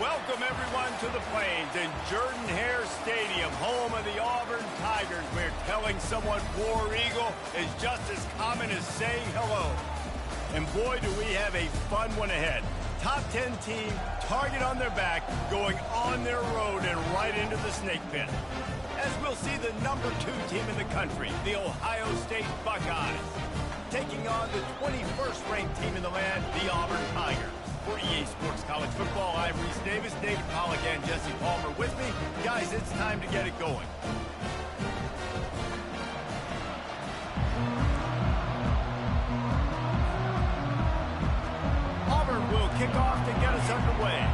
Welcome, everyone, to the Plains in Jordan-Hare Stadium, home of the Auburn Tigers, where telling someone War Eagle is just as common as saying hello. And boy, do we have a fun one ahead. Top 10 team, target on their back, going on their road and right into the snake pit. As we'll see the number 2 team in the country, the Ohio State Buckeyes, taking on the 21st ranked team in the land, the Auburn Tigers. For EA Sports College Football, I'm Reese Davis, David Pollack, and Jesse Palmer with me. Guys, it's time to get it going. Auburn will kick off to get us underway.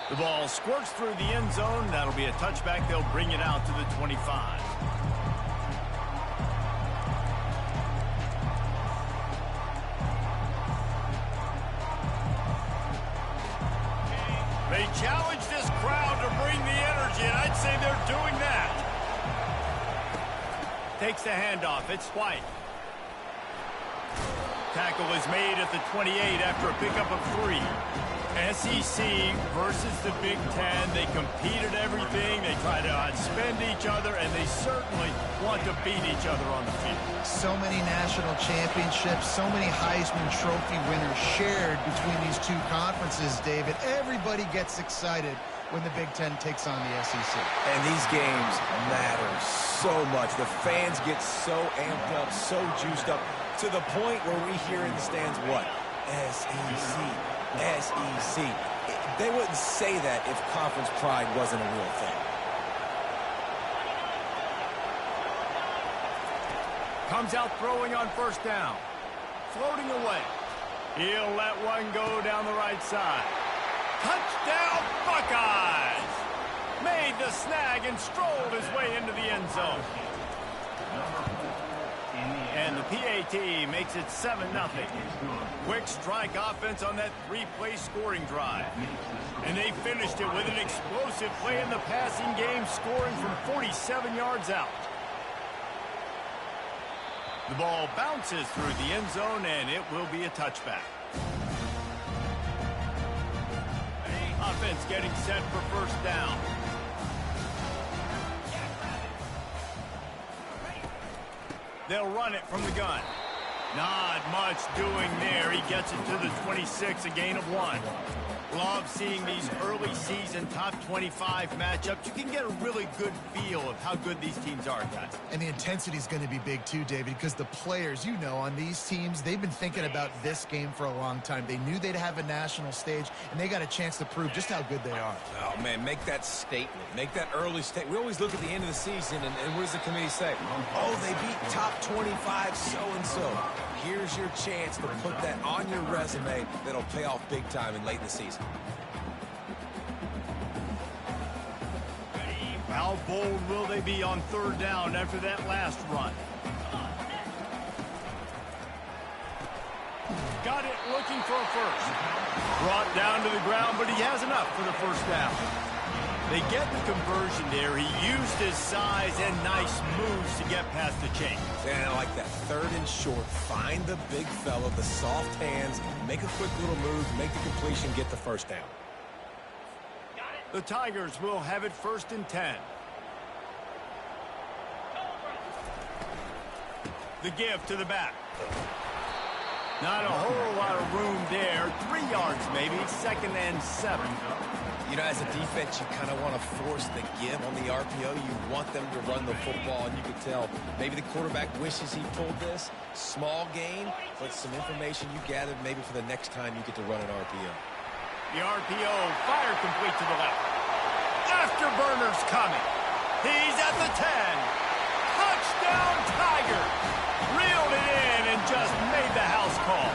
The ball squirts through the end zone. That'll be a touchback. They'll bring it out to the 25. They challenge this crowd to bring the energy, and I'd say they're doing that. Takes the handoff. It's White. Tackle is made at the 28 after a pickup of 3. SEC versus the Big Ten. They compete at everything. They try to outspend each other, and they certainly want to beat each other on the field. So many national championships, so many Heisman Trophy winners shared between these two conferences, David. Everybody gets excited when the Big Ten takes on the SEC. And these games matter so much. The fans get so amped up, so juiced up, to the point where we hear in the stands what? SEC. SEC. They wouldn't say that if conference pride wasn't a real thing. Comes out throwing on first down. Floating away. He'll let one go down the right side. Touchdown, Buckeyes! Made the snag and strolled his way into the end zone. And the PAT makes it 7-0. Quick strike offense on that 3-play scoring drive. And they finished it with an explosive play in the passing game, scoring from 47 yards out. The ball bounces through the end zone, and it will be a touchback. Offense getting set for first down. They'll run it from the gun. Not much doing there. He gets it to the 26, a gain of 1. Love seeing these early season top 25 matchups. You can get a really good feel of how good these teams are, guys. And the intensity is going to be big too, David, because the players, you know, on these teams, they've been thinking about this game for a long time. They knew they'd have a national stage, and they got a chance to prove just how good they are. Oh, man, make that statement. Make that early statement. We always look at the end of the season, and what does the committee say? Oh, they beat top 25 so-and-so. Here's your chance to put that on your resume that'll pay off big time in late in the season. How bold will they be on third down after that last run? Got it looking for a first. Brought down to the ground, but he has enough for the first down. They get the conversion there. He used his size and nice moves to get past the chain. And I like that. Third and short. Find the big fella, the soft hands, make a quick little move, make the completion, get the first down. The Tigers will have it first and 10. The give to the back. Not a whole lot of room there. 3 yards maybe. 2nd and 7. You know, as a defense, you kind of want to force the give on the RPO. You want them to run the football, and you can tell maybe the quarterback wishes he pulled this. Small gain, but some information you gathered maybe for the next time you get to run an RPO. The RPO fire complete to the left. Afterburner's coming. He's at the 10. Touchdown, Tigers. Reeled it in and just made the house call.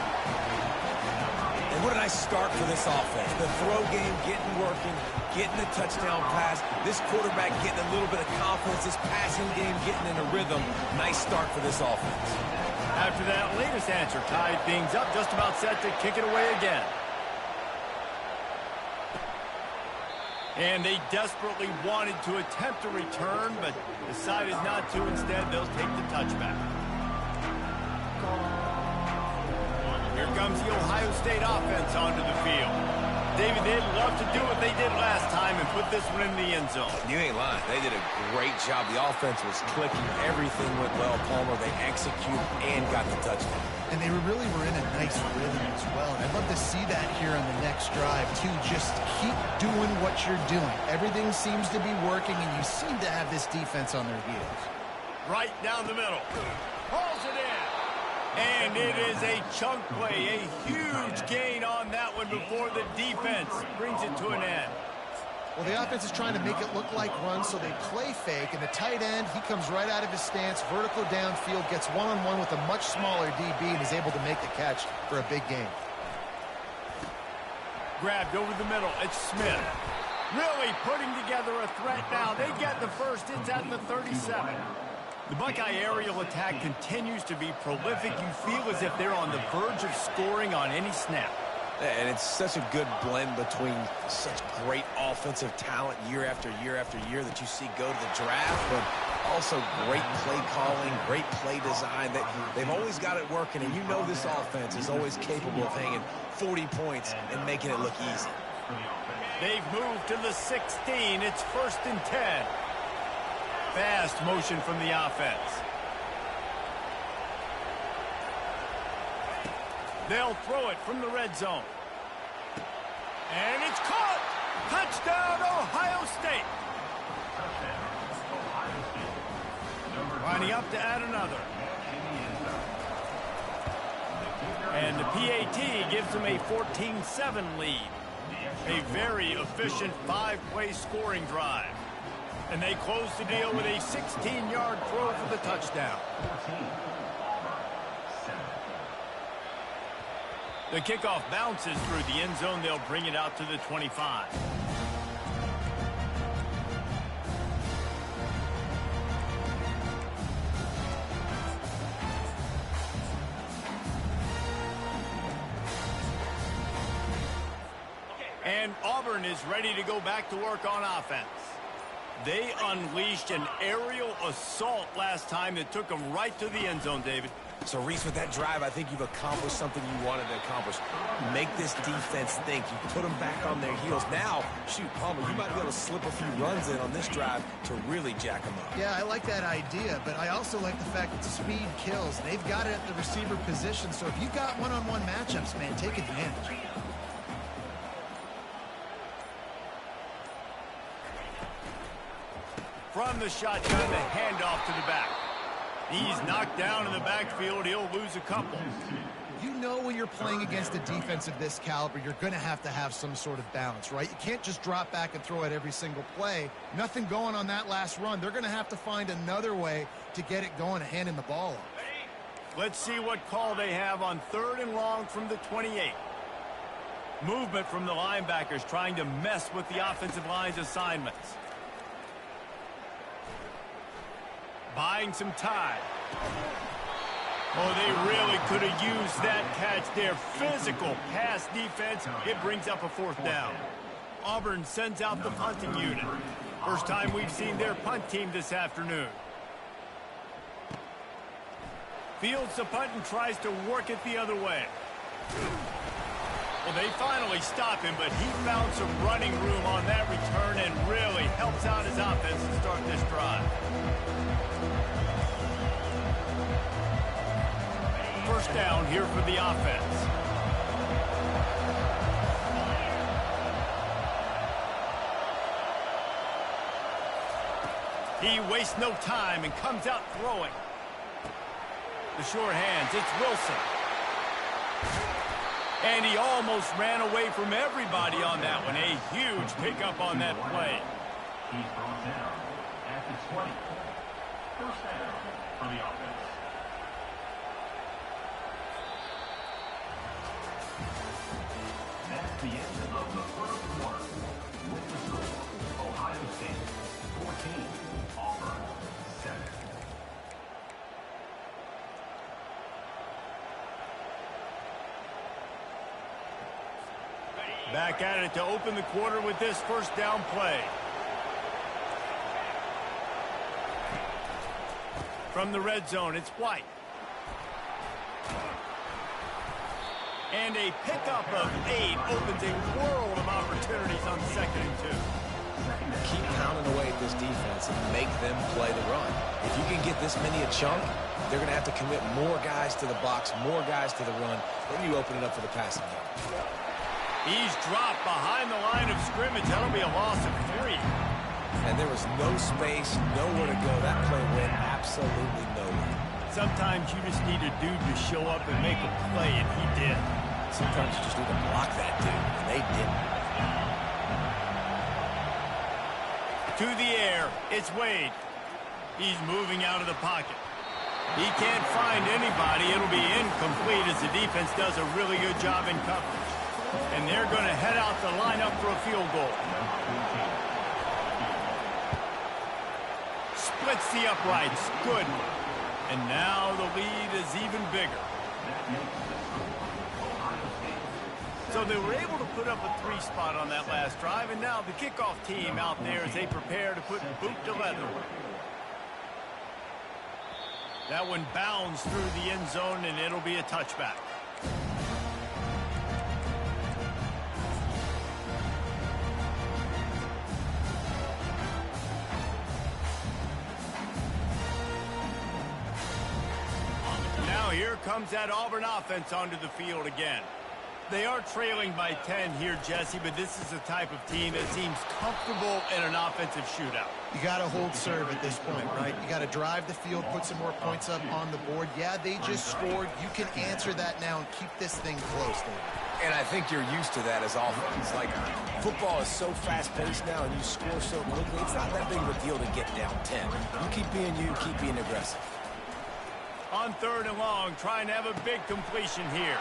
And what a nice start for this offense. The throw game working, getting the touchdown pass. This quarterback getting a little bit of confidence. This passing game getting in a rhythm. Nice start for this offense. After that latest answer, tied things up, just about set to kick it away again. And they desperately wanted to attempt a return, but decided not to. Instead, they'll take the touchback. Here comes the Ohio State offense onto the field. David, they'd love to do what they did last time and put this one in the end zone. You ain't lying. They did a great job. The offense was clicking. Everything went well, Palmer. They executed and got the touchdown. And they really were in a nice rhythm as well. I'd love to see that here on the next drive, too. Just keep doing what you're doing. Everything seems to be working, and you seem to have this defense on their heels. Right down the middle. Pulls it in. And it is a chunk play, a huge gain on that one before the defense brings it to an end. Well, the offense is trying to make it look like runs, so they play fake, and the tight end, he comes right out of his stance, vertical downfield, gets one-on-one with a much smaller DB, and is able to make the catch for a big gain. Grabbed over the middle, it's Smith. Really putting together a threat now. They get the first, it's at the 37. The Buckeye aerial attack continues to be prolific. You feel as if they're on the verge of scoring on any snap. And it's such a good blend between such great offensive talent year after year after year that you see go to the draft, but also great play calling, great play design. They've always got it working, and you know this offense is always capable of hanging 40 points and making it look easy. They've moved to the 16. It's 1st and 10. Fast motion from the offense. They'll throw it from the red zone. And it's caught! Touchdown, Ohio State! Lining up to add another. And the PAT gives them a 14-7 lead. A very efficient 5-play scoring drive. And they close the deal with a 16-yard throw for the touchdown. The kickoff bounces through the end zone. They'll bring it out to the 25. And Auburn is ready to go back to work on offense. They unleashed an aerial assault last time that took them right to the end zone, David. So, Reese, with that drive, I think you've accomplished something you wanted to accomplish. Make this defense think. You put them back on their heels. Now, shoot, Palmer, you might be able to slip a few runs in on this drive to really jack them up. Yeah, I like that idea, but I also like the fact that speed kills. They've got it at the receiver position, so if you've got one-on-one matchups, man, take advantage. From the shotgun, the handoff to the back. He's knocked down in the backfield. He'll lose a couple. You know when you're playing against a defense of this caliber, you're going to have some sort of balance, right? You can't just drop back and throw it every single play. Nothing going on that last run. They're going to have to find another way to get it going and handing the ball off. Let's see what call they have on 3rd and long from the 28. Movement from the linebackers trying to mess with the offensive line's assignments. Buying some time. Oh, they really could have used that catch there. Physical pass defense. It brings up a 4th down. Auburn sends out the punting unit. First time we've seen their punt team this afternoon. Fields the punt and tries to work it the other way. Well, they finally stop him, but he found some running room on that return and really helps out his offense to start this drive. First down here for the offense. He wastes no time and comes out throwing. The short hands, it's Wilson. And he almost ran away from everybody on that one. A huge pickup on that play. He's brought down at the 20. First down for the offense. That's the end of the first quarter. With the score, Ohio State 14, Auburn 7. Back at it to open the quarter with this first down play. From the red zone, it's White. And a pickup of 8 opens a world of opportunities on 2nd and 2. Keep pounding away at this defense and make them play the run. If you can get this many a chunk, they're going to have to commit more guys to the box, more guys to the run. Then you open it up for the passing game. He's dropped behind the line of scrimmage. That'll be a loss of 3. And there was no space, nowhere to go. That play went absolutely nowhere. Sometimes you just need a dude to show up and make a play, and he did. Sometimes you just need to block that dude, and they didn't. To the air, it's Wade. He's moving out of the pocket. He can't find anybody. It'll be incomplete as the defense does a really good job in coverage. And they're going to head out the lineup for a field goal. Splits the uprights. Good. And now the lead is even bigger. So they were able to put up a 3 spot on that last drive, and now the kickoff team out there as they prepare to put boot to leather. That one bounds through the end zone, and it'll be a touchback. Now here comes that Auburn offense onto the field again. They are trailing by 10 here, Jesse, but this is the type of team that seems comfortable in an offensive shootout. You got to hold serve at this point, right? You got to drive the field, put some more points up on the board. Yeah, they just scored. You can answer that now and keep this thing close, David. And I think you're used to that as offense. Like, football is so fast-paced now, and you score so quickly, it's not that big of a deal to get down 10. You keep being aggressive. On 3rd and long, trying to have a big completion here.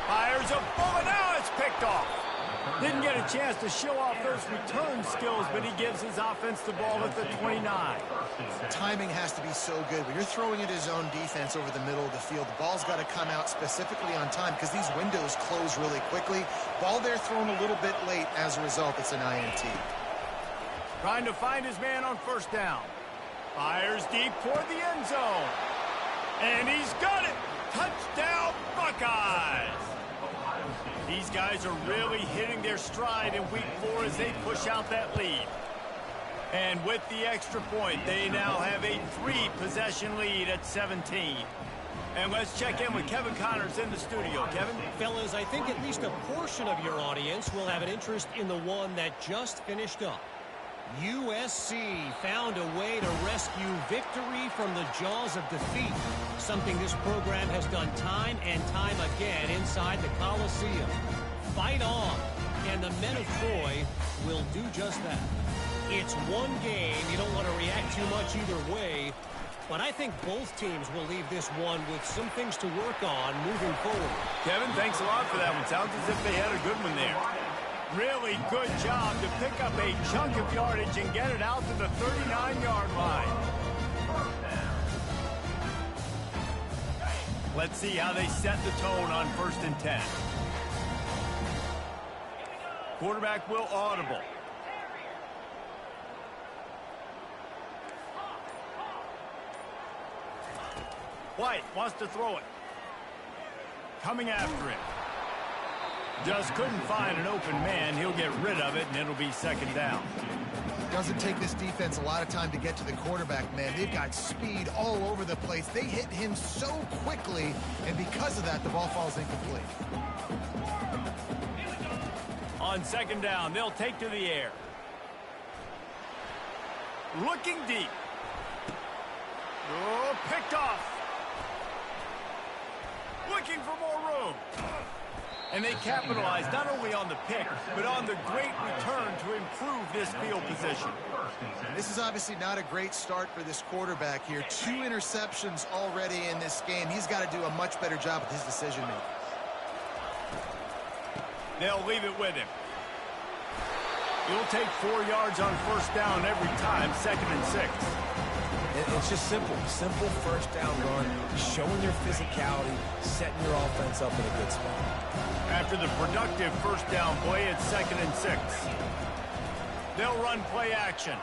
Fires a bullet. Now it's picked off. Didn't get a chance to show off those return skills, but he gives his offense the ball at the 29. Timing has to be so good. When you're throwing at his own defense over the middle of the field, the ball's got to come out specifically on time because these windows close really quickly. Ball there thrown a little bit late. As a result, it's an INT. Trying to find his man on 1st down. Fires deep toward the end zone. And he's got it. Touchdown, Buckeyes. These guys are really hitting their stride in week 4 as they push out that lead. And with the extra point, they now have a 3-possession lead at 17. And let's check in with Kevin Connors in the studio. Kevin? Fellas, I think at least a portion of your audience will have an interest in the one that just finished up. USC found a way to rescue victory from the jaws of defeat, something this program has done time and time again inside the Coliseum. Fight on, and the men of Troy will do just that. It's one game. You don't want to react too much either way, but I think both teams will leave this one with some things to work on moving forward. Kevin, thanks a lot for that one. Sounds as if they had a good one there. Really good job to pick up a chunk of yardage and get it out to the 39-yard line. Let's see how they set the tone on 1st and 10. Quarterback will audible. White wants to throw it. Coming after him. Just couldn't find an open man. He'll get rid of it, and it'll be 2nd down. Doesn't take this defense a lot of time to get to the quarterback, man. They've got speed all over the place. They hit him so quickly, and because of that, the ball falls incomplete. On 2nd down, they'll take to the air. Looking deep. Oh, picked off. Looking for more room. And they capitalized not only on the pick, but on the great return to improve this field position. This is obviously not a great start for this quarterback here. 2 interceptions already in this game. He's got to do a much better job with his decision-making. They'll leave it with him. He'll take 4 yards on 1st down every time, 2nd and 6. It's just simple 1st down run, showing your physicality, setting your offense up in a good spot. After the productive first down play, it's 2nd and 6. They'll run play action.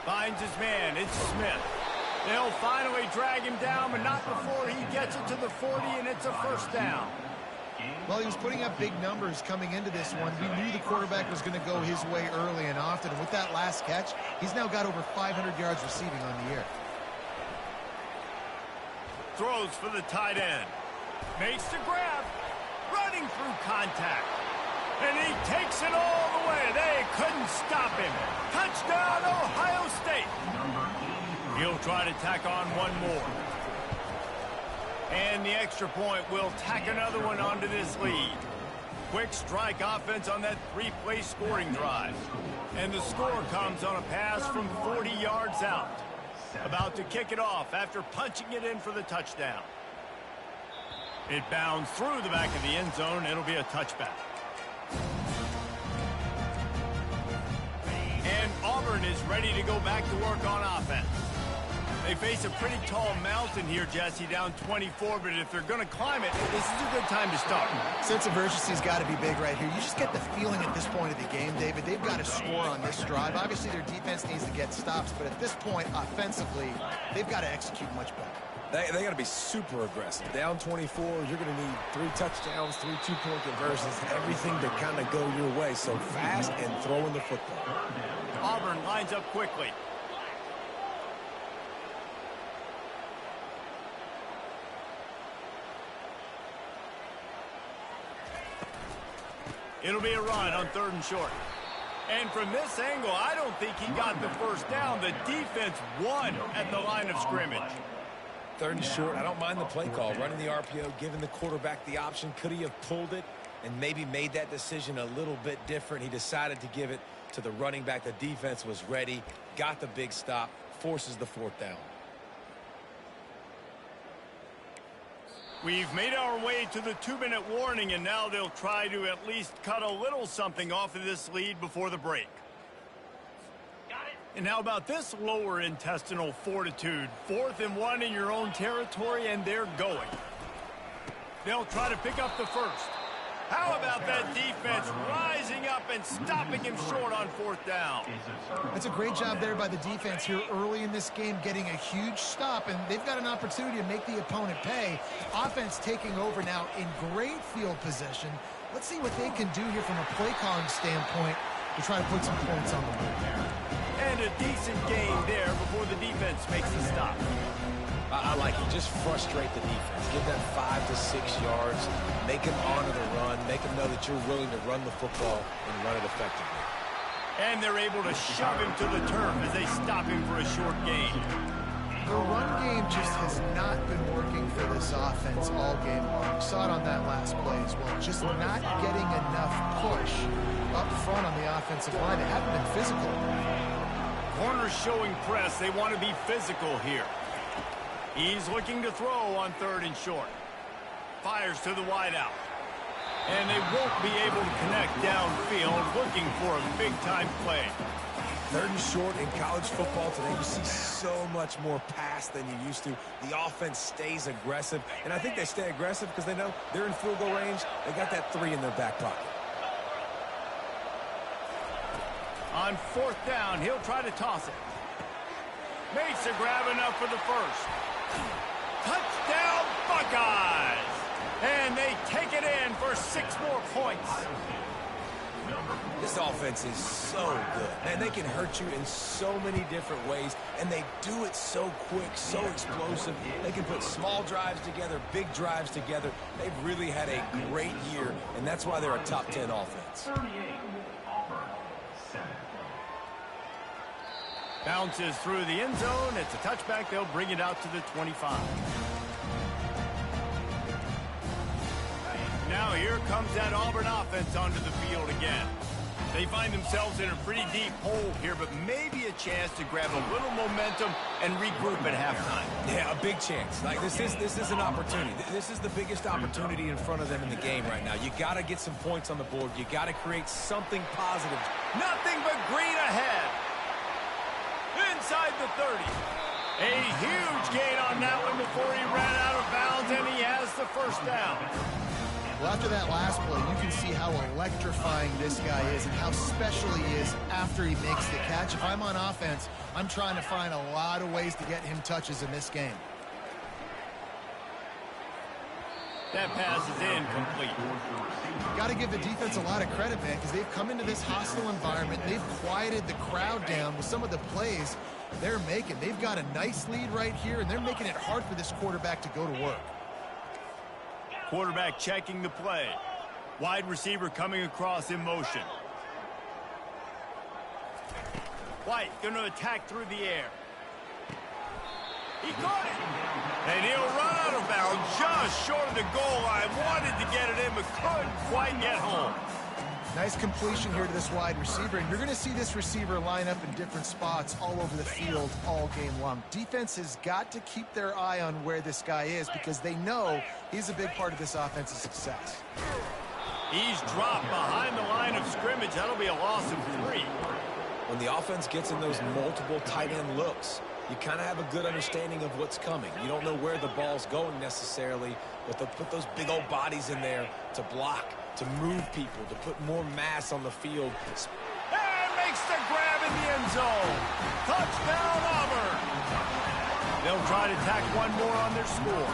Finds his man. It's Smith. They'll finally drag him down, but not before he gets it to the 40, and it's a first down. Well, he was putting up big numbers coming into this one. We knew the quarterback was going to go his way early and often. And with that last catch, he's now got over 500 yards receiving on the year. Throws for the tight end. Makes the grab. Running through contact. And he takes it all the way. They couldn't stop him. Touchdown, Ohio State. He'll try to tack on one more. And the extra point will tack another one onto this lead. Quick strike offense on that 3-play scoring drive. And the score comes on a pass from 40 yards out. About to kick it off after punching it in for the touchdown. It bounds through the back of the end zone. It'll be a touchback. And Auburn is ready to go back to work on offense. They face a pretty tall mountain here, Jesse, down 24, but if they're going to climb it, this is a good time to start. Sense of urgency's got to be big right here. You just get the feeling at this point of the game, David, they've got to score on this drive. Obviously, their defense needs to get stops, but at this point, offensively, they've got to execute much better. They got to be super aggressive. Down 24, you're going to need 3 touchdowns, 3 two-point conversions, everything to kind of go your way. So fast and throwing the football. Auburn lines up quickly. It'll be a run on 3rd and short. And from this angle, I don't think he got the first down. The defense won at the line of scrimmage. 3rd and short, I don't mind the play call. Running the RPO, giving the quarterback the option. Could he have pulled it and maybe made that decision a little bit different? He decided to give it to the running back. The defense was ready, got the big stop, forces the 4th down. We've made our way to the 2-minute warning, and now they'll try to at least cut a little something off of this lead before the break. And how about this lower intestinal fortitude? 4th and 1 in your own territory, and they're going. They'll try to pick up the first. How about that defense rising up and stopping him short on 4th down? That's a great job there by the defense here early in this game, getting a huge stop, and they've got an opportunity to make the opponent pay. Offense taking over now in great field position. Let's see what they can do here from a play calling standpoint to try to put some points on the board. And a decent gain there before the defense makes the stop. I like it. Just frustrate the defense. Give them 5 to 6 yards. Make them honor the run. Make them know that you're willing to run the football and run it effectively. And they're able to shove him to the turf as they stop him for a short gain. The run game just has not been working for this offense all game long. We saw it on that last play as well. Just not getting enough push up front on the offensive line. They haven't been physical. Corners showing press. They want to be physical here. He's looking to throw on 3rd and short. Fires to the wideout. And they won't be able to connect downfield, looking for a big-time play. 3rd and short in college football today, you see so much more pass than you used to. The offense stays aggressive, and I think they stay aggressive because they know they're in field goal range. They got that 3 in their back pocket. On 4th down, he'll try to toss it. Makes a grab enough for the first. Touchdown, Buckeyes! And they take it in for 6 more points. This offense is so good. Man, they can hurt you in so many different ways, and they do it so quick, so explosive. They can put small drives together, big drives together. They've really had a great year, and that's why they're a top 10 offense. Bounces through the end zone. It's a touchback. They'll bring it out to the 25. Now here comes that Auburn offense onto the field again. They find themselves in a pretty deep hole here, but maybe a chance to grab a little momentum and regroup at halftime. Yeah, a big chance. Like this is an opportunity. This is the biggest opportunity in front of them in the game right now. You got to get some points on the board. You got to create something positive. Nothing but green ahead. Inside the 30. A huge gain on that one before he ran out of bounds, and he has the first down. Well, after that last play, you can see how electrifying this guy is and how special he is after he makes the catch. If I'm on offense, I'm trying to find a lot of ways to get him touches in this game. That pass is incomplete. Got to give the defense a lot of credit, man, because they've come into this hostile environment. They've quieted the crowd down with some of the plays they're making. They've got a nice lead right here, and they're making it hard for this quarterback to go to work. Quarterback checking the play. Wide receiver coming across in motion. White going to attack through the air. He caught it. And he'll run out of bounds just short of the goal line. Wanted to get it in, but couldn't quite get home. Nice completion here to this wide receiver, and you're going to see this receiver line up in different spots all over the field all game long. Defense has got to keep their eye on where this guy is because they know he's a big part of this offense's success. He's dropped behind the line of scrimmage. That'll be a loss of 3. When the offense gets in those multiple tight end looks, you kind of have a good understanding of what's coming. You don't know where the ball's going necessarily, but they'll put those big old bodies in there to block, to move people, to put more mass on the field. And makes the grab in the end zone. Touchdown, Auburn. They'll try to tack one more on their score.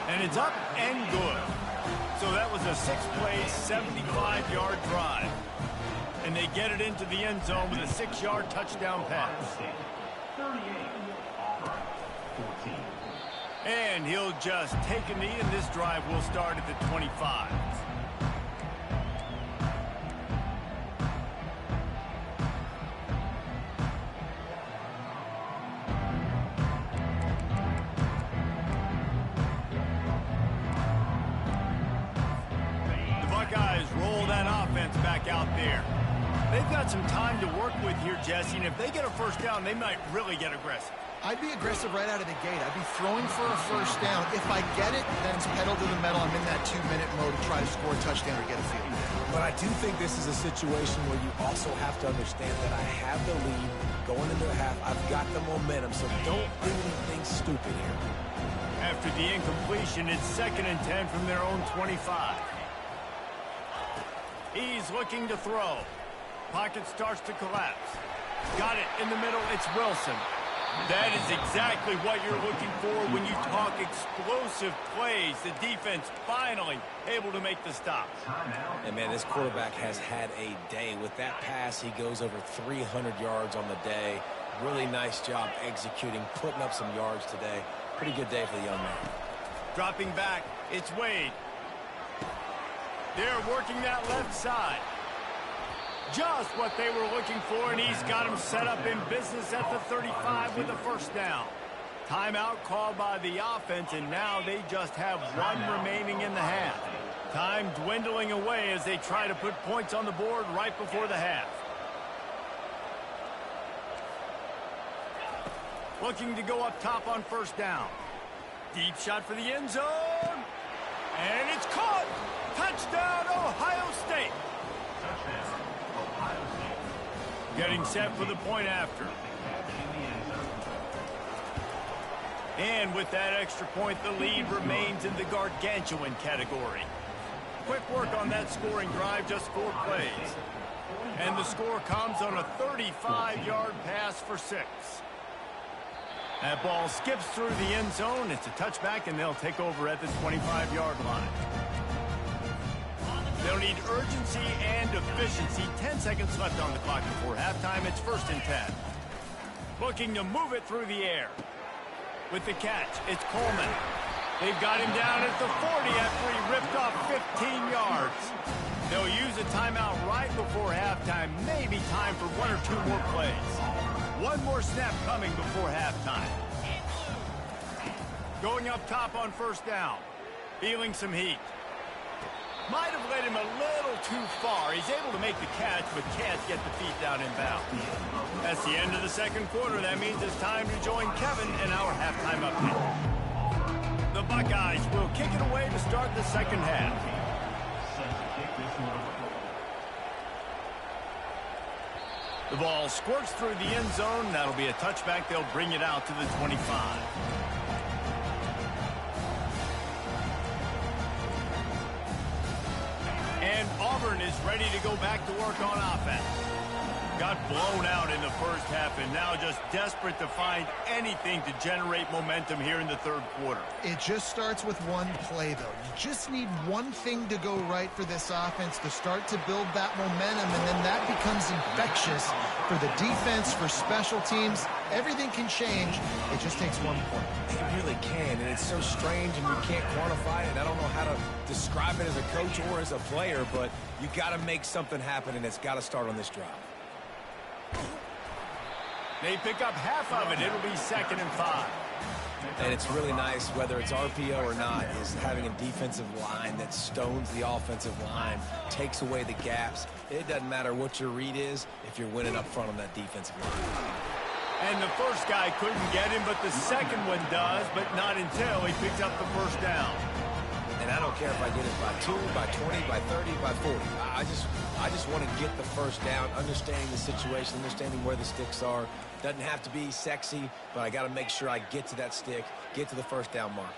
And it's up and good. So that was a 6-play, 75-yard drive. And they get it into the end zone with a 6-yard touchdown pass. 38, Auburn, 14. And he'll just take a knee, and this drive will start at the 25. The Buckeyes roll that offense back out there. They've got some time to work with here, Jesse, and if they get a first down, they might really get aggressive. I'd be aggressive right out of the gate. I'd be throwing for a first down. If I get it, then it's pedal to the metal. I'm in that 2-minute mode to try to score a touchdown or get a field. But I do think this is a situation where you also have to understand that I have the lead going into the half. I've got the momentum, so don't do anything stupid here. After the incompletion, it's 2nd and 10 from their own 25. He's looking to throw. Pocket starts to collapse. Got it in the middle. It's Wilson. That is exactly what you're looking for when you talk explosive plays. The defense finally able to make the stop. And, man, this quarterback has had a day. With that pass, he goes over 300 yards on the day. Really nice job executing, putting up some yards today. Pretty good day for the young man. Dropping back, it's Wade. They're working that left side. Just what they were looking for, and he's got him set up in business at the 35 with a first down. Timeout called by the offense, and now they just have 1 remaining in the half. Time dwindling away as they try to put points on the board right before the half. Looking to go up top on first down. Deep shot for the end zone. And it's caught. Touchdown, Ohio State. Getting set for the point after. And with that extra point, the lead remains in the gargantuan category. Quick work on that scoring drive, just 4 plays. And the score comes on a 35-yard pass for 6. That ball skips through the end zone. It's a touchback, and they'll take over at the 25-yard line. They'll need urgency and efficiency. 10 seconds left on the clock before halftime. It's 1st and 10. Looking to move it through the air. With the catch, it's Coleman. They've got him down at the 40 after he ripped off 15 yards. They'll use a timeout right before halftime. Maybe time for 1 or 2 more plays. 1 more snap coming before halftime. Going up top on first down. Feeling some heat. Might have led him a little too far. He's able to make the catch, but can't get the feet down in bounds. That's the end of the 2nd quarter. That means it's time to join Kevin in our halftime update. The Buckeyes will kick it away to start the 2nd half. The ball squirts through the end zone. That'll be a touchback. They'll bring it out to the 25. Auburn is ready to go back to work on offense. Got blown out in the first half and now just desperate to find anything to generate momentum here in the third quarter. It just starts with one play, though. You just need one thing to go right for this offense to start to build that momentum, and then that becomes infectious for the defense, for special teams. Everything can change. It just takes one point. It really can, and it's so strange, and you can't quantify it. I don't know how to describe it as a coach or as a player, but you got to make something happen, and it's got to start on this drive. They pick up half of it. It'll be 2nd and 5. And it's really nice, whether it's RPO or not, is having a defensive line that stones the offensive line, takes away the gaps. It doesn't matter what your read is if you're winning up front on that defensive line. And the first guy couldn't get him, but the second one does, but not until he picked up the first down. And I don't care if I get it by 2, by 20, by 30, by 40. I just want to get the first down, understanding the situation, understanding where the sticks are. Doesn't have to be sexy, but I got to make sure I get to that stick, get to the first down mark.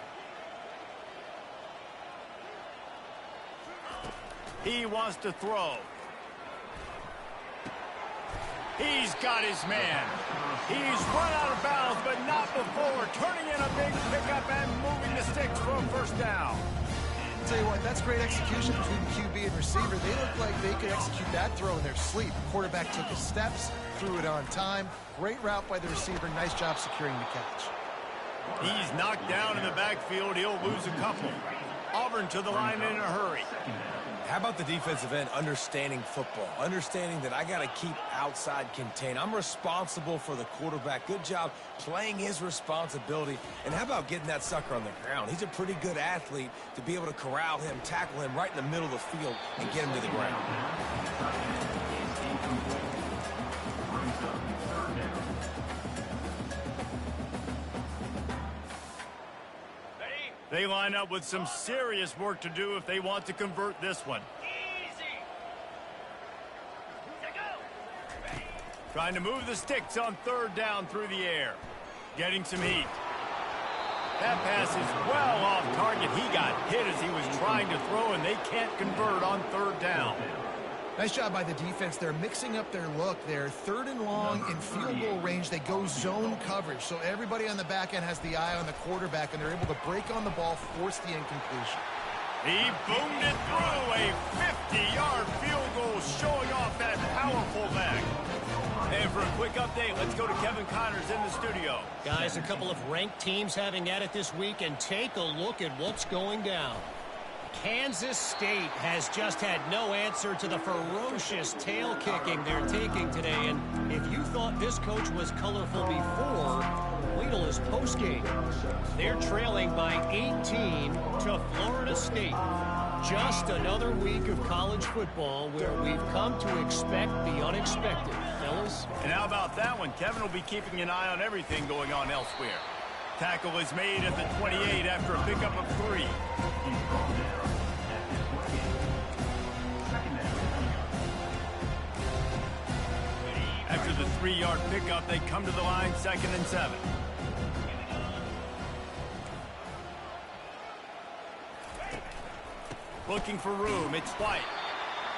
He wants to throw. He's got his man. He's run out of bounds, but not before. Turning in a big pickup and moving the sticks for a first down. Tell you what, that's great execution between the QB and receiver. They look like they could execute that throw in their sleep. The quarterback took his steps, threw it on time. Great route by the receiver. Nice job securing the catch. He's knocked down in the backfield. He'll lose a couple. Auburn to the line in a hurry. How about the defensive end understanding football, understanding that I got to keep outside contained. I'm responsible for the quarterback. Good job playing his responsibility. And how about getting that sucker on the ground? He's a pretty good athlete to be able to corral him, tackle him right in the middle of the field, and get him to the ground. They line up with some serious work to do if they want to convert this one. Trying to move the sticks on 3rd down through the air. Getting some heat. That pass is well off target. He got hit as he was trying to throw, and they can't convert on 3rd down. Nice job by the defense. They're mixing up their look. They're 3rd and long in field goal range. They go zone coverage. So everybody on the back end has the eye on the quarterback, and they're able to break on the ball, force the incompletion. He boomed it through a 50-yard field goal, showing off that powerful back. And for a quick update, let's go to Kevin Connors in the studio. Guys, a couple of ranked teams having at it this week, and take a look at what's going down. Kansas State has just had no answer to the ferocious tail kicking they're taking today. And if you thought this coach was colorful before, wait till his postgame. They're trailing by 18 to Florida State. Just another week of college football where we've come to expect the unexpected. Fellas? And how about that one? Kevin will be keeping an eye on everything going on elsewhere. Tackle is made at the 28 after a pickup of 3. After the 3-yard pickup, they come to the line 2nd and 7. Looking for room, it's White.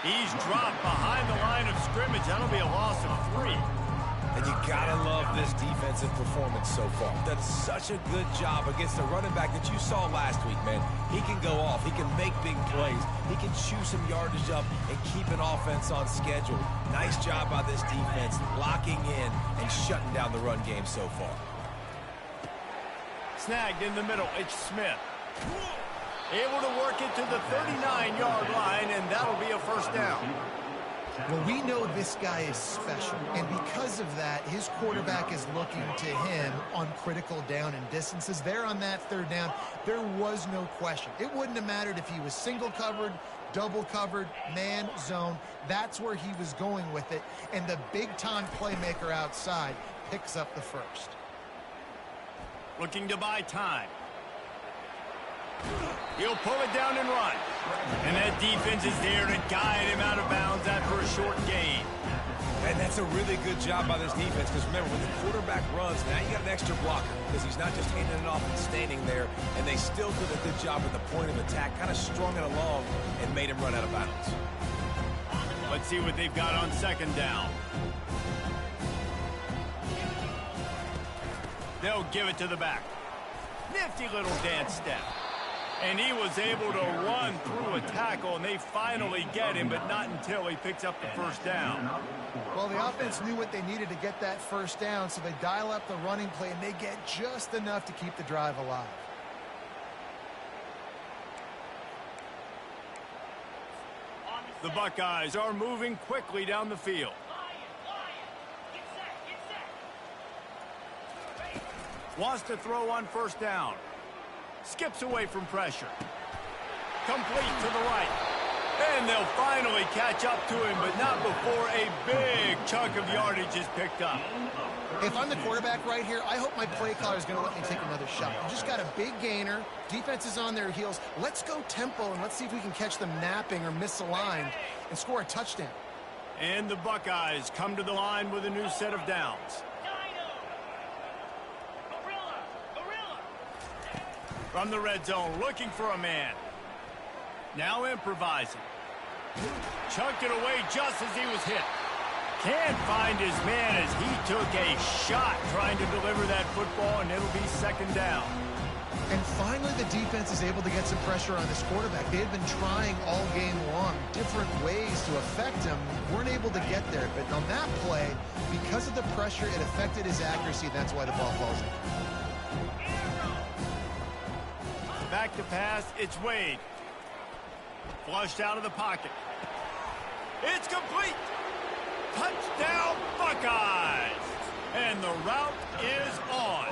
He's dropped behind the line of scrimmage. That'll be a loss of 3. And you gotta love this defensive performance so far. That's such a good job against the running back that you saw last week, man. He can go off. He can make big plays. He can chew some yardage up and keep an offense on schedule. Nice job by this defense locking in and shutting down the run game so far. Snagged in the middle. It's Smith. Able to work it to the 39-yard line, and that'll be a first down. Well, we know this guy is special, and because of that, his quarterback is looking to him on critical down and distances. There on that 3rd down, there was no question. It wouldn't have mattered if he was single covered, double covered, man, zone. That's where he was going with it, and the big-time playmaker outside picks up the first. Looking to buy time. He'll pull it down and run. And that defense is there to guide him out of bounds after a short gain. And that's a really good job by this defense, because remember, when the quarterback runs, now you got an extra blocker, because he's not just handing it off and standing there, and they still did a good job at the point of attack, kind of strung it along and made him run out of bounds. Let's see what they've got on second down. They'll give it to the back. Nifty little dance step. And he was able to run through a tackle, and they finally get him, but not until he picks up the first down. Well, the offense knew what they needed to get that first down, so they dial up the running play, and they get just enough to keep the drive alive. The Buckeyes are moving quickly down the field. Wants to throw on first down. Skips away from pressure. Complete to the right. And they'll finally catch up to him, but not before a big chunk of yardage is picked up. If I'm the quarterback right here, I hope my play caller is going to let me take another shot. You just got a big gainer. Defense is on their heels. Let's go tempo, and let's see if we can catch them napping or misaligned and score a touchdown. And the Buckeyes come to the line with a new set of downs. From the red zone, looking for a man. Now improvising. Chucked it away just as he was hit. Can't find his man as he took a shot trying to deliver that football, and it'll be second down. And finally, the defense is able to get some pressure on this quarterback. They had been trying all game long, different ways to affect him. Weren't able to get there, but on that play, because of the pressure, it affected his accuracy, and that's why the ball falls in. Back to pass, it's Wade. Flushed out of the pocket. It's complete. Touchdown, Buckeyes. And the route is on.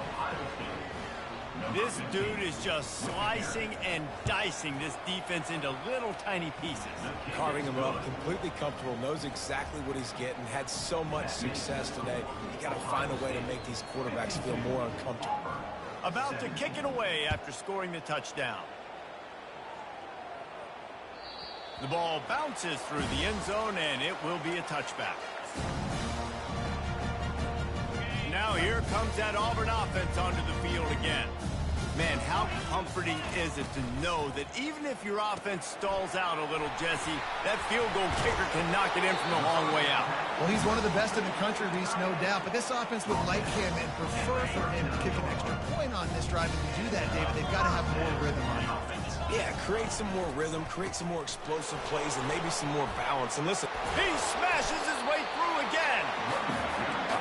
This dude is just slicing and dicing this defense into little tiny pieces. Carving him up, completely comfortable, knows exactly what he's getting, had so much success today. You got to find a way to make these quarterbacks feel more uncomfortable. About to kick it away after scoring the touchdown. The ball bounces through the end zone, and it will be a touchback. Now here comes that Auburn offense onto the field again. Man, how comforting is it to know that even if your offense stalls out a little, Jesse, that field goal kicker can knock it in from a long way out. Well, he's one of the best in the country, Reese, no doubt. But this offense would like him and prefer for him to kick an extra point on this drive. And to do that, David, they've got to have more rhythm on offense. Yeah, create some more rhythm, create some more explosive plays, and maybe some more balance. And listen, he smashes his way through again.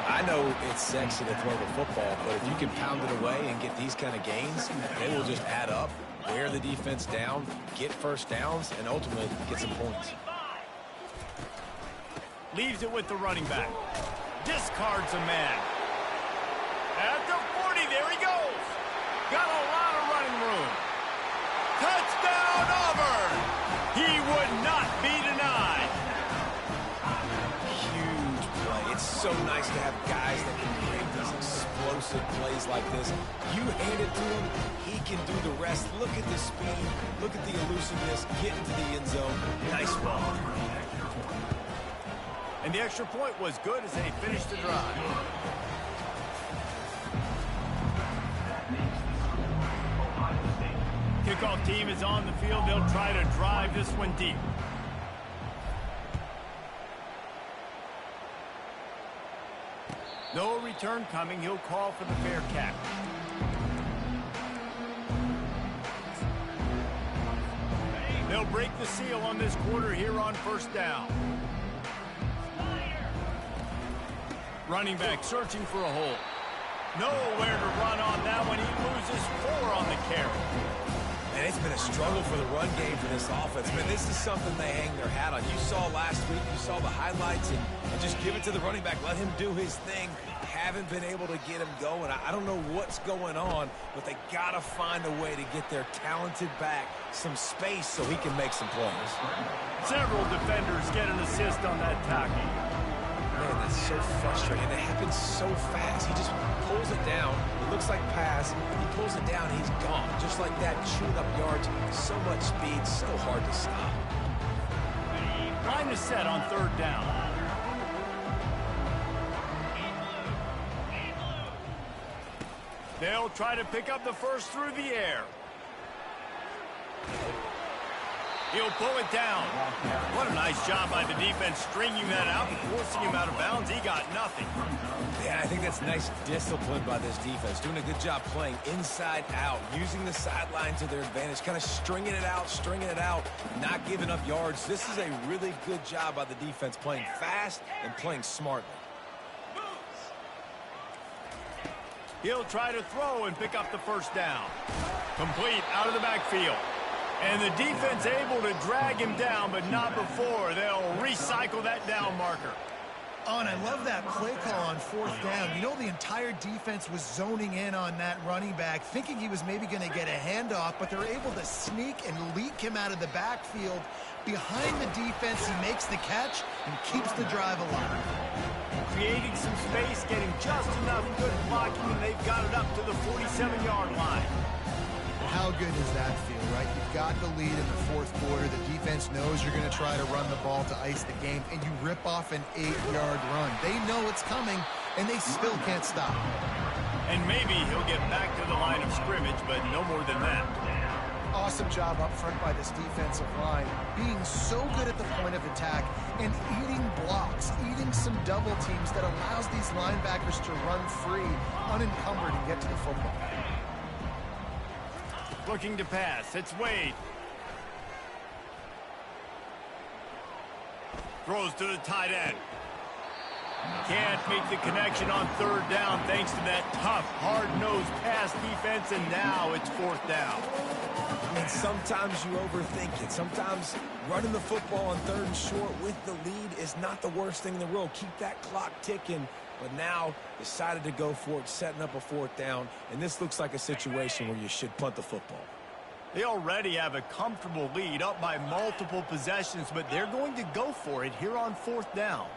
I know it's sexy to throw the football, but if you can pound it away and get these kind of gains, they will just add up, wear the defense down, get first downs, and ultimately get some points. Leaves it with the running back. Discards a man. At the 40, there he goes. Got a lot of running room. Touchdown, Auburn! He would not be denied. Huge play. It's so nice to have guys that can create these explosive plays like this. You hand it to him, he can do the rest. Look at the speed. Look at the elusiveness. Get into the end zone. Nice run. And the extra point was good as they finished the drive. Kickoff team is on the field. They'll try to drive this one deep. No return coming. He'll call for the fair catch. They'll break the seal on this quarter here on first down. Running back searching for a hole. Nowhere to run on that one. He loses 4 on the carry. And it's been a struggle for the run game for this offense. Man, this is something they hang their hat on. You saw last week, you saw the highlights, and just give it to the running back. Let him do his thing. Haven't been able to get him going. I don't know what's going on, but they got to find a way to get their talented back some space so he can make some plays. Several defenders get an assist on that tackle. Man, that's so frustrating. It happens so fast. He just pulls it down. It looks like pass. He pulls it down, he's gone. Just like that, chewing up yards. So much speed, so hard to stop. Line is set on third down. They'll try to pick up the first through the air. He'll pull it down. What a nice job by the defense stringing that out and forcing him out of bounds. He got nothing. Yeah, I think that's nice discipline by this defense. Doing a good job playing inside out, using the sideline to their advantage, kind of stringing it out, not giving up yards. This is a really good job by the defense, playing fast and playing smartly. He'll try to throw and pick up the first down. Complete out of the backfield. And the defense able to drag him down, but not before. They'll recycle that down marker. Oh, and I love that play call on fourth down. You know, the entire defense was zoning in on that running back, thinking he was maybe going to get a handoff, but they're able to sneak and leak him out of the backfield. Behind the defense, he makes the catch and keeps the drive alive. Creating some space, getting just enough good blocking, and they've got it up to the 47-yard line. How good does that feel, right? You've got the lead in the fourth quarter. The defense knows you're going to try to run the ball to ice the game, and you rip off an 8-yard run. They know it's coming, and they still can't stop. And maybe he'll get back to the line of scrimmage, but no more than that. Awesome job up front by this defensive line, being so good at the point of attack and eating blocks, eating some double teams that allows these linebackers to run free, unencumbered, and get to the football. Looking to pass. It's Wade. Throws to the tight end. Can't make the connection on third down thanks to that tough, hard-nosed pass defense, and now it's fourth down. And sometimes you overthink it. Sometimes running the football on third and short with the lead is not the worst thing in the world. Keep that clock ticking. But now decided to go for it, setting up a fourth down. And this looks like a situation where you should punt the football. They already have a comfortable lead up by multiple possessions, but they're going to go for it here on fourth down.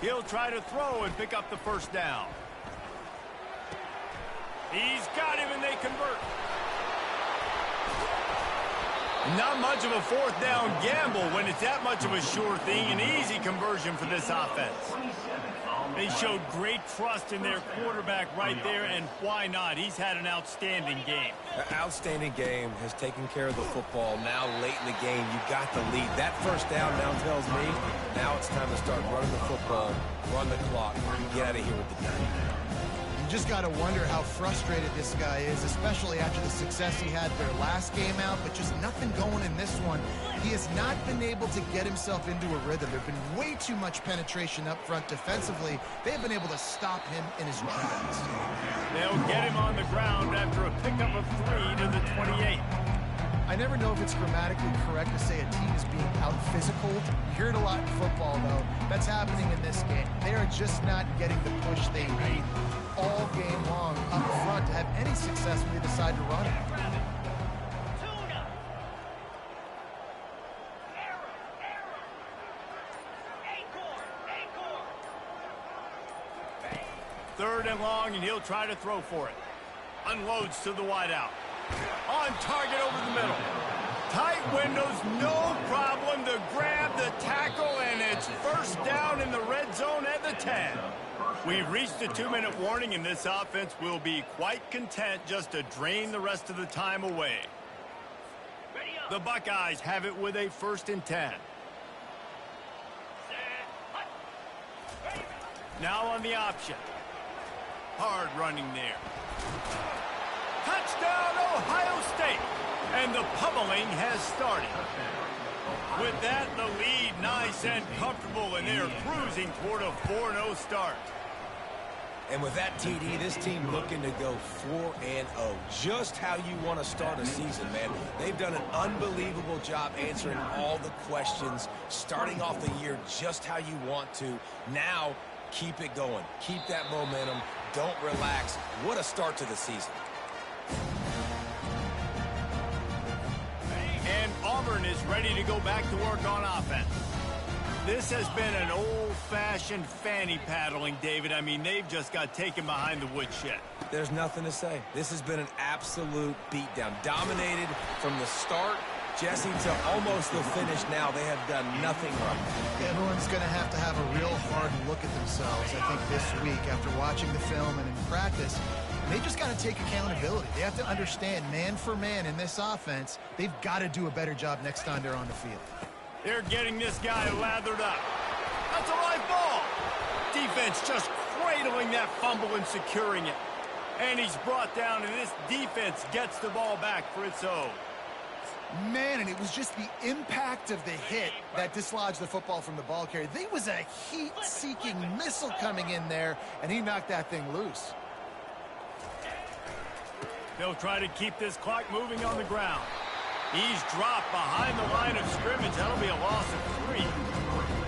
He'll try to throw and pick up the first down. He's got him, and they convert. Not much of a fourth down gamble when it's that much of a sure thing. An easy conversion for this offense. They showed great trust in their quarterback right there, and why not? He's had an outstanding game. An outstanding game, has taken care of the football. Now late in the game, you got the lead. That first down now tells me now it's time to start running the football, run the clock, and get out of here with the game. You just got to wonder how frustrated this guy is, especially after the success he had their last game out, but just nothing going in this one. He has not been able to get himself into a rhythm. There's been way too much penetration up front defensively. They've been able to stop him in his tracks. They'll get him on the ground after a pickup of 3 to the 28. I never know if it's grammatically correct to say a team is being out-physicaled. You hear it a lot in football, though. That's happening in this game. They are just not getting the push they need all game long up front to have any success when they decide to run it. Third and long, and he'll try to throw for it. Unloads to the wideout. On target over the middle. Tight windows, no problem to grab the tackle, and it's first down in the red zone at the 10. We've reached a 2-minute warning, and this offense will be quite content just to drain the rest of the time away. The Buckeyes have it with a 1st and 10. Now on the option. Hard running there. Touchdown, Ohio State. And the pummeling has started. With that, the lead nice and comfortable, and they're cruising toward a 4-0 start. And with that TD, this team looking to go 4-0. Just how you want to start a season, man. They've done an unbelievable job answering all the questions, starting off the year just how you want to. Now, keep it going. Keep that momentum. Don't relax. What a start to the season. And Auburn is ready to go back to work on offense. This has been an old-fashioned fanny paddling, David. I mean, they've just got taken behind the woodshed. There's nothing to say. This has been an absolute beatdown. Dominated from the start Jesse, to almost the finish now, they have done nothing right. Everyone's going to have a real hard look at themselves, I think, this week after watching the film and in practice. And they just got to take accountability. They have to understand, man for man in this offense, they've got to do a better job next time they're on the field. They're getting this guy lathered up. That's a live ball. Defense just cradling that fumble and securing it. And he's brought down, and this defense gets the ball back for its own. Man, and it was just the impact of the hit that dislodged the football from the ball carrier. There was a heat-seeking missile coming in there, and he knocked that thing loose. They'll try to keep this clock moving on the ground. He's dropped behind the line of scrimmage. That'll be a loss of 3.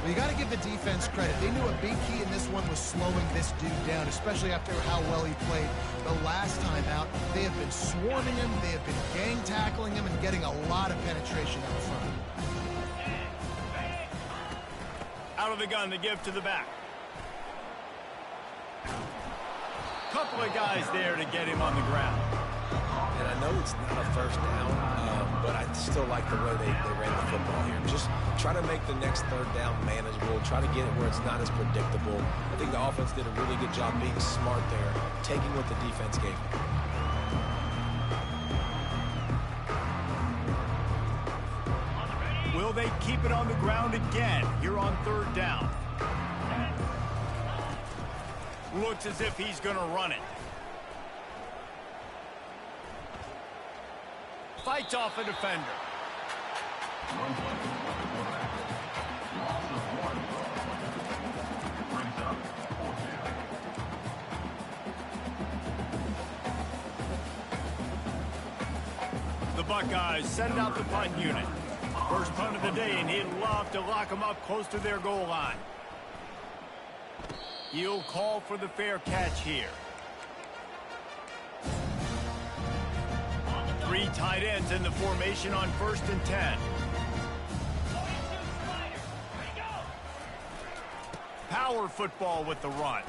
Well, you got to give the defense credit. They knew a big key in this one was slowing this dude down, especially after how well he played the last time out. They have been swarming him, they have been gang tackling him, and getting a lot of penetration out front. Out of the gun to give to the back. Couple of guys there to get him on the ground. And I know it's not a first down, but I still like the way they ran the football here. Just try to make the next third down manageable. Try to get it where it's not as predictable. I think the offense did a really good job being smart there, taking what the defense gave them. Will they keep it on the ground again here on third down? Looks as if he's going to run it. Fights off a defender. The Buckeyes send out the punt unit. First punt of the day, and he'd love to lock them up close to their goal line. He'll call for the fair catch here. 3 tight ends in the formation on 1st and 10. Power football with the run.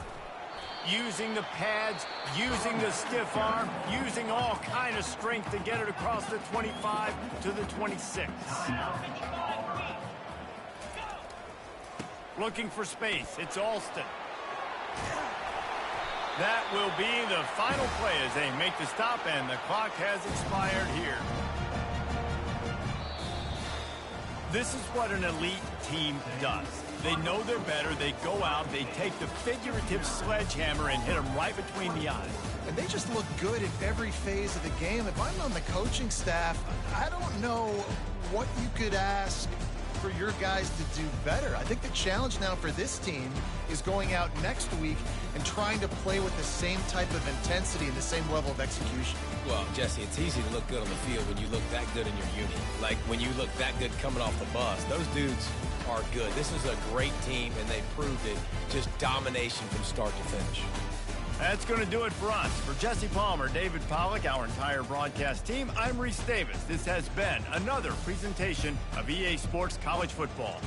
Using the pads, using the stiff arm, using all kind of strength to get it across the 25 to the 26. Looking for space. It's Alston. That will be the final play as they make the stop, and the clock has expired here. This is what an elite team does. They know they're better. They go out, they take the figurative sledgehammer and hit them right between the eyes. And they just look good in every phase of the game. If I'm on the coaching staff, I don't know what you could ask for your guys to do better. I think the challenge now for this team is going out next week and trying to play with the same type of intensity and the same level of execution. Well, Jesse, it's easy to look good on the field when you look that good in your unit. Like when you look that good coming off the bus. Those dudes are good. This is a great team, and they proved it. Just domination from start to finish. That's going to do it for us. For Jesse Palmer, David Pollack, our entire broadcast team, I'm Reese Davis. This has been another presentation of EA Sports College Football.